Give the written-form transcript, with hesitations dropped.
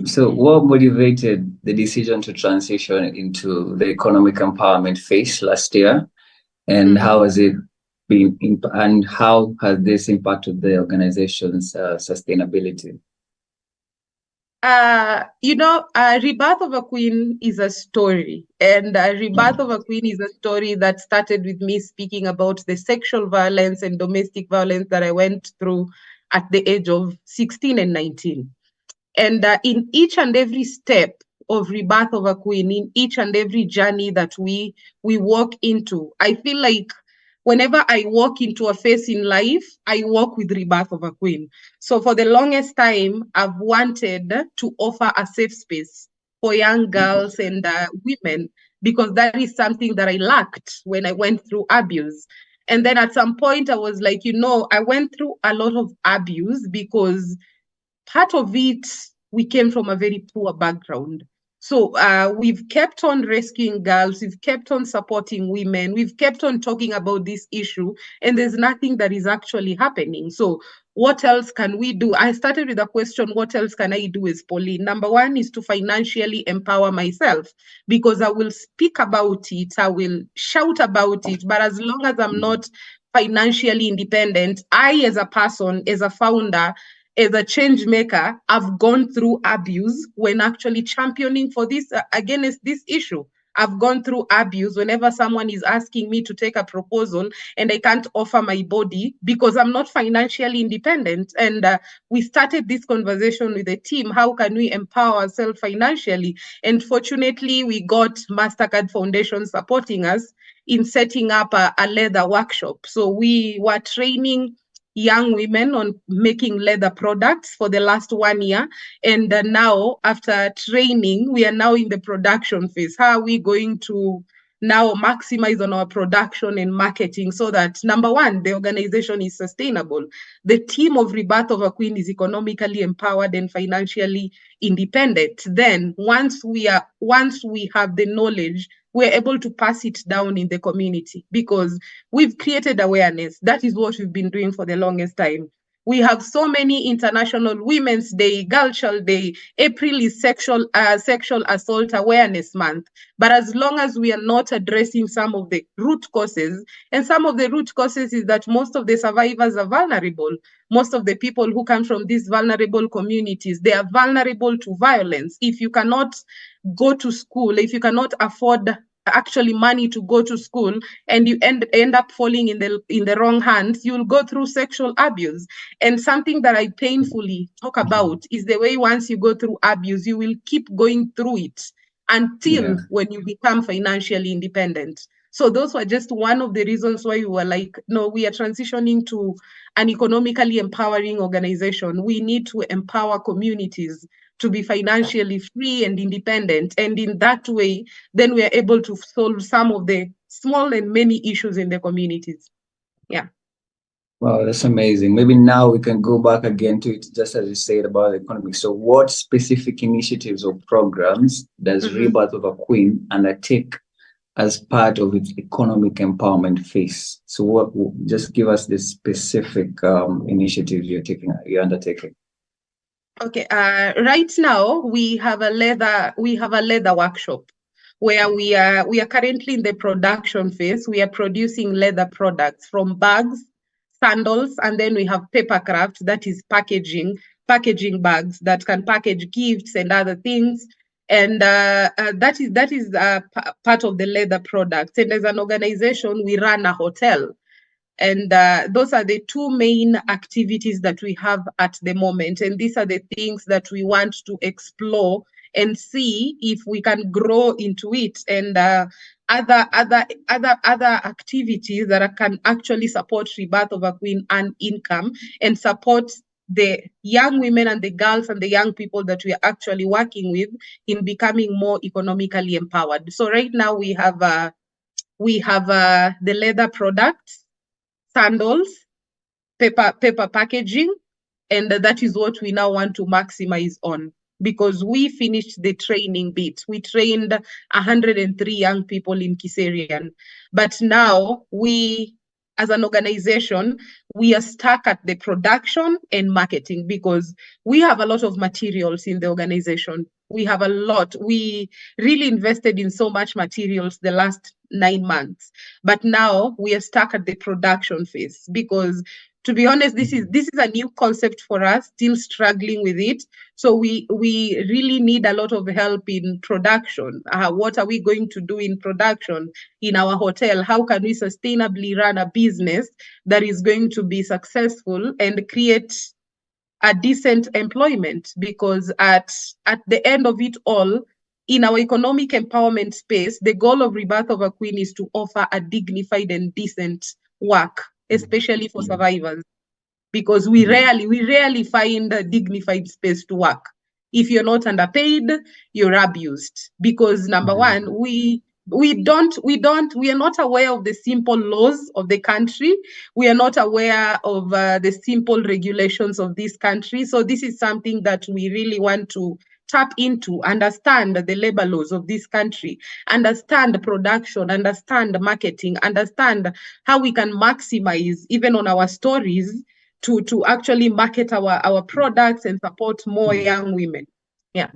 So what motivated the decision to transition into the economic empowerment phase last year? And Mhm. how has it been, and how has this impacted the organization's sustainability? Rebirth of a Queen is a story, and Rebirth of a Queen is a story that started with me speaking about the sexual violence and domestic violence that I went through at the age of 16 and 19. And in each and every step of Rebirth of a Queen, in each and every journey that we walk into, I feel like whenever I walk into a phase in life, I walk with Rebirth of a Queen. So for the longest time, I've wanted to offer a safe space for young girls and women, because that is something that I lacked when I went through abuse. And then at some point, I was like, I went through a lot of abuse because part of it, we came from a very poor background. So we've kept on rescuing girls, we've kept on supporting women, we've kept on talking about this issue, and there's nothing that is actually happening. So what else can we do? I started with a question, what else can I do as Pauline? Number one is to financially empower myself, because I will speak about it, I will shout about it, but as long as I'm not financially independent, I as a person, as a founder, as a change maker, I've gone through abuse when actually championing for this against this issue. I've gone through abuse whenever someone is asking me to take a proposal and I can't offer my body because I'm not financially independent. And we started this conversation with the team. How can we empower ourselves financially? And fortunately, we got MasterCard Foundation supporting us in setting up a leather workshop. So we were training young women on making leather products for the last 1 year. And now, after training, we are now in the production phase. How are we going to now maximize on our production and marketing so that, number one, the organization is sustainable? The team of Rebirth of a Queen is economically empowered and financially independent. Then once we have the knowledge, we're able to pass it down in the community because we've created awareness. That is what we've been doing for the longest time. We have so many International Women's Day, Girl Child Day. April is sexual assault awareness month. But as long as we are not addressing some of the root causes, and some of the root causes is that most of the survivors are vulnerable. Most of the people who come from these vulnerable communities, they are vulnerable to violence. If you cannot go to school, if you cannot afford actually money to go to school, and you end up falling in the wrong hands, you'll go through sexual abuse. And something that I painfully talk about is the way once you go through abuse, you will keep going through it until Yeah. when you become financially independent. So those were just one of the reasons why we were like, no, we are transitioning to an economically empowering organization. We need to empower communities to be financially free and independent. And in that way, then we are able to solve some of the small and many issues in the communities. Yeah. Wow, that's amazing. Maybe now we can go back again to it, just as you said about the economics. So, what specific initiatives or programs does Mm-hmm. Rebirth of a Queen undertake as part of its economic empowerment phase? So, just give us the specific initiatives you're undertaking. Okay. Right now we have a leather workshop where we are currently in the production phase. We are producing leather products from bags, sandals, and then we have paper craft, that is packaging bags that can package gifts and other things. And that is part of the leather products. And as an organization, we run a hotel. And those are the two main activities that we have at the moment. And these are the things that we want to explore and see if we can grow into it. And other activities that can actually support Rebirth of a Queen and income and support the young women and the girls and the young people that we are actually working with in becoming more economically empowered. So right now we have the leather products, sandals, paper packaging, and that is what we now want to maximize on, because we finished the training bit. We trained 103 young people in Kiserian, but now we as an organization, we are stuck at the production and marketing because we have a lot of materials in the organization. We have a lot. We really invested in so much materials the last 9 months, but now we are stuck at the production phase because, to be honest, this is a new concept for us, still struggling with it. So we really need a lot of help in production. What are we going to do in production in our hotel? How can we sustainably run a business that is going to be successful and create a decent employment? Because at the end of it all, in our economic empowerment space, the goal of Rebirth of a Queen is to offer a dignified and decent work, especially for survivors, because we rarely find a dignified space to work. If you're not underpaid, you're abused. Because number one, we are not aware of the simple laws of the country. We are not aware of the simple regulations of this country. So this is something that we really want to tap into, understand the labor laws of this country, understand production, understand marketing, understand how we can maximize even on our stories to actually market our products and support more young women. Yeah.